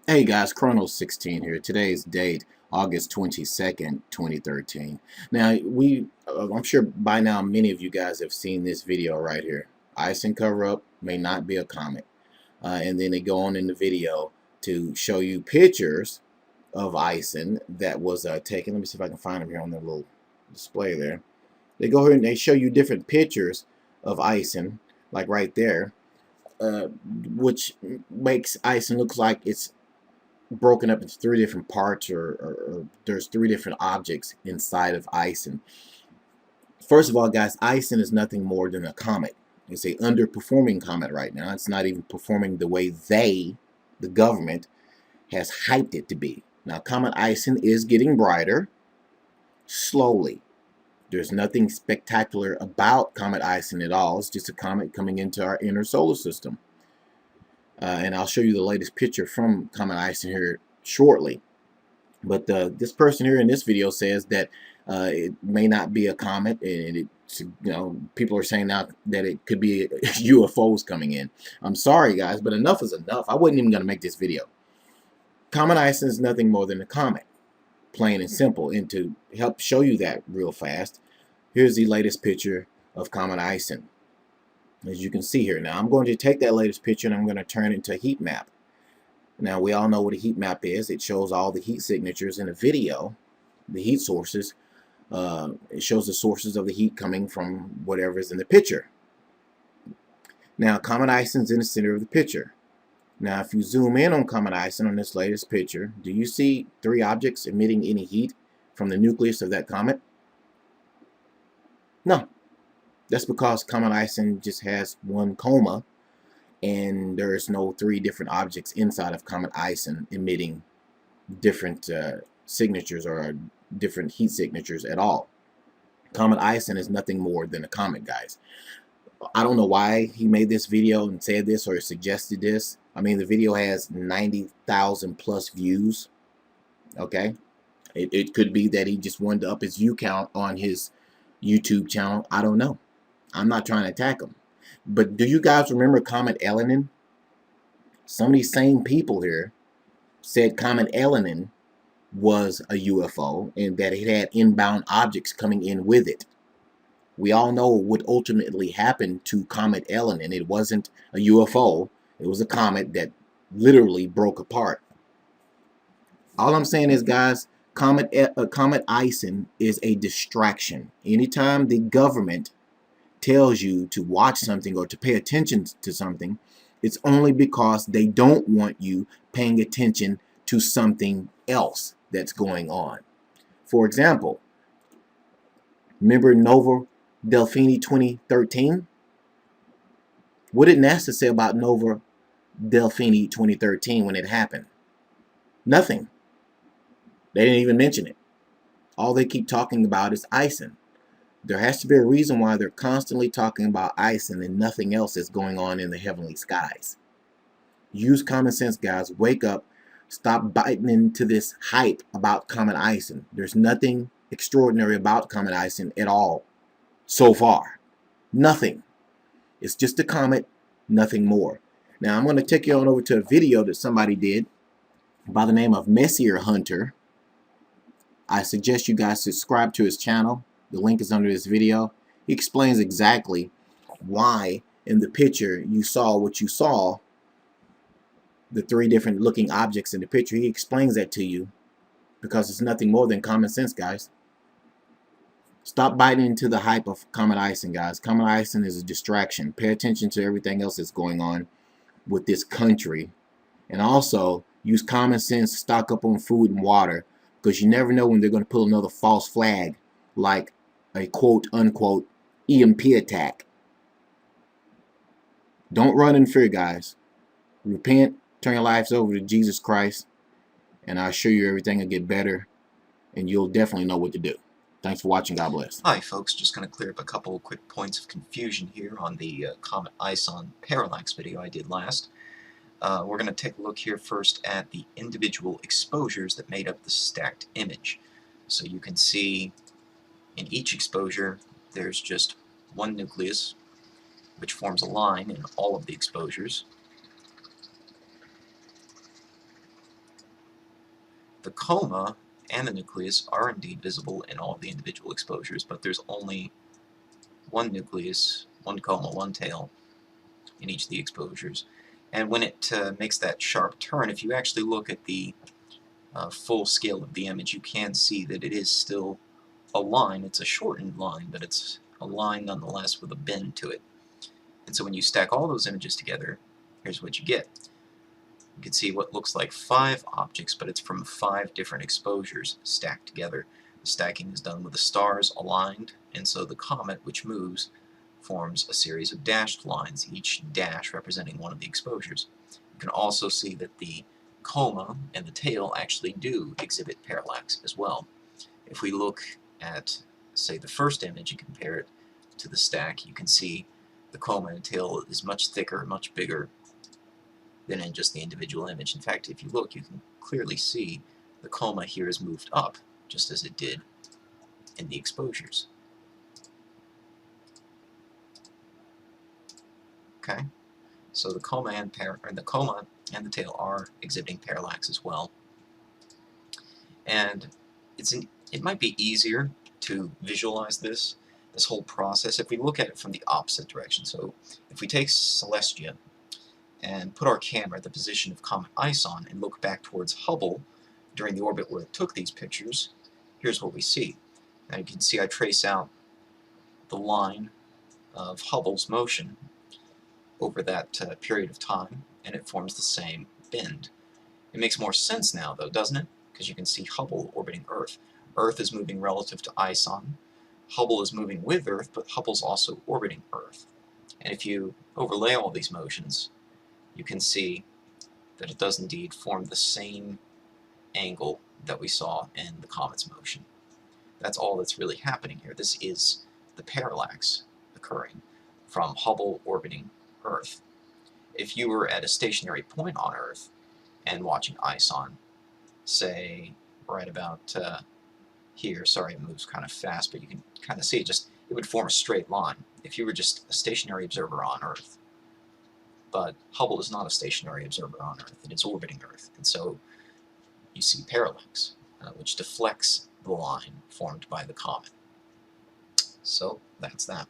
Hey guys, Chrono 16 here. Today's date, August 22nd, 2013. Now, I'm sure by now many of you guys have seen this video right here. Ison cover-up may not be a comet. And then they go on in the video to show you pictures of Ison that was taken. Let me see if I can find them here on the little display there. They go here and they show you different pictures of Ison, like right there, uh, which makes Ison look like it's broken up into three different parts, or there's three different objects inside of Ison. First of all, guys, Ison is nothing more than a comet. It's a underperforming comet right now. It's not even performing the way the government, has hyped it to be. Now, Comet Ison is getting brighter slowly. There's nothing spectacular about Comet Ison at all. It's just a comet coming into our inner solar system. And I'll show you the latest picture from Comet Ison here shortly. But this person here in this video says that it may not be a comet, and people are saying now that it could be UFOs coming in. I'm sorry, guys, but enough is enough. I wasn't even going to make this video. Comet Ison is nothing more than a comet, plain and simple. And to help show you that real fast, here's the latest picture of Comet Ison. As you can see here, now I'm going to take that latest picture and I'm going to turn it into a heat map. Now, we all know what a heat map is. It shows all the heat signatures in a video, the heat sources. It shows the sources of the heat coming from whatever is in the picture. Now, Comet Ison's in the center of the picture. Now, if you zoom in on Comet Ison on this latest picture, do you see three objects emitting any heat from the nucleus of that comet? No. That's because Comet Ison just has one coma, and there's no three different objects inside of Comet Ison emitting different signatures or different heat signatures at all. Comet Ison is nothing more than a comet, guys. I don't know why he made this video and said this or suggested this. I mean, the video has 90,000 plus views. Okay, it could be that he just wanted to up his view count on his YouTube channel. I don't know. I'm not trying to attack him. But do you guys remember Comet Elenin? Some of these same people here said Comet Elenin was a UFO and that it had inbound objects coming in with it. We all know what ultimately happened to Comet Elenin. It wasn't a UFO. It was a comet that literally broke apart. All I'm saying is, guys, Comet Ison is a distraction. Anytime the government tells you to watch something or to pay attention to something, it's only because they don't want you paying attention to something else that's going on. For example, remember Nova Delphini 2013? What did NASA say about Nova Delphini 2013 when it happened? Nothing. They didn't even mention it. All they keep talking about is Ison. There has to be a reason why they're constantly talking about Ison and nothing else is going on in the heavenly skies. Use common sense, guys. Wake up. Stop biting into this hype about Comet Ison. There's nothing extraordinary about Comet Ison at all so far. Nothing. It's just a comet, nothing more. Now, I'm going to take you on over to a video that somebody did by the name of Messier Hunter. I suggest you guys subscribe to his channel. The link is under this video. He explains exactly why in the picture you saw what you saw, the three different looking objects in the picture. He explains that to you because it's nothing more than common sense, guys. Stop biting into the hype of Comet Ison, guys. Comet Ison is a distraction. Pay attention to everything else that's going on with this country. And also, use common sense, stock up on food and water, because you never know when they're going to pull another false flag, like a quote-unquote EMP attack. Don't run in fear, guys. Repent, turn your lives over to Jesus Christ, and I assure you everything will get better, and you'll definitely know what to do. Thanks for watching. God bless. Hi folks, just going to clear up a couple quick points of confusion here on the Comet Ison parallax video I did last. We're going to take a look here first at the individual exposures that made up the stacked image. So you can see in each exposure there's just one nucleus, which forms a line in all of the exposures. The coma and the nucleus are indeed visible in all of the individual exposures, but there's only one nucleus, one coma, one tail in each of the exposures. And when it makes that sharp turn, if you actually look at the full scale of the image, you can see that it is still a line. It's a shortened line, but it's a line nonetheless with a bend to it. And so when you stack all those images together, here's what you get. You can see what looks like 5 objects, but it's from 5 different exposures stacked together. The stacking is done with the stars aligned, and so the comet, which moves, forms a series of dashed lines, each dash representing one of the exposures. You can also see that the coma and the tail actually do exhibit parallax as well. If we look at, say, the first image and compare it to the stack, you can see the coma and tail is much thicker, much bigger than in just the individual image. In fact, if you look, you can clearly see the coma here is moved up, just as it did in the exposures. Okay, so the coma and the tail are exhibiting parallax as well. And it might be easier to visualize this whole process if we look at it from the opposite direction. So if we take Celestia and put our camera at the position of Comet Ison and look back towards Hubble during the orbit where it took these pictures, here's what we see. Now you can see I trace out the line of Hubble's motion over that period of time, and it forms the same bend. It makes more sense now, though, doesn't it? Because you can see Hubble orbiting Earth. Earth is moving relative to Ison. Hubble is moving with Earth, but Hubble's also orbiting Earth. And if you overlay all these motions, you can see that it does indeed form the same angle that we saw in the comet's motion. That's all that's really happening here. This is the parallax occurring from Hubble orbiting Earth. If you were at a stationary point on Earth and watching Ison, say right about here, sorry it moves kind of fast, but you can kind of see it would form a straight line if you were just a stationary observer on Earth. But Hubble is not a stationary observer on Earth, it is orbiting Earth, and so you see parallax, which deflects the line formed by the comet. So that's that.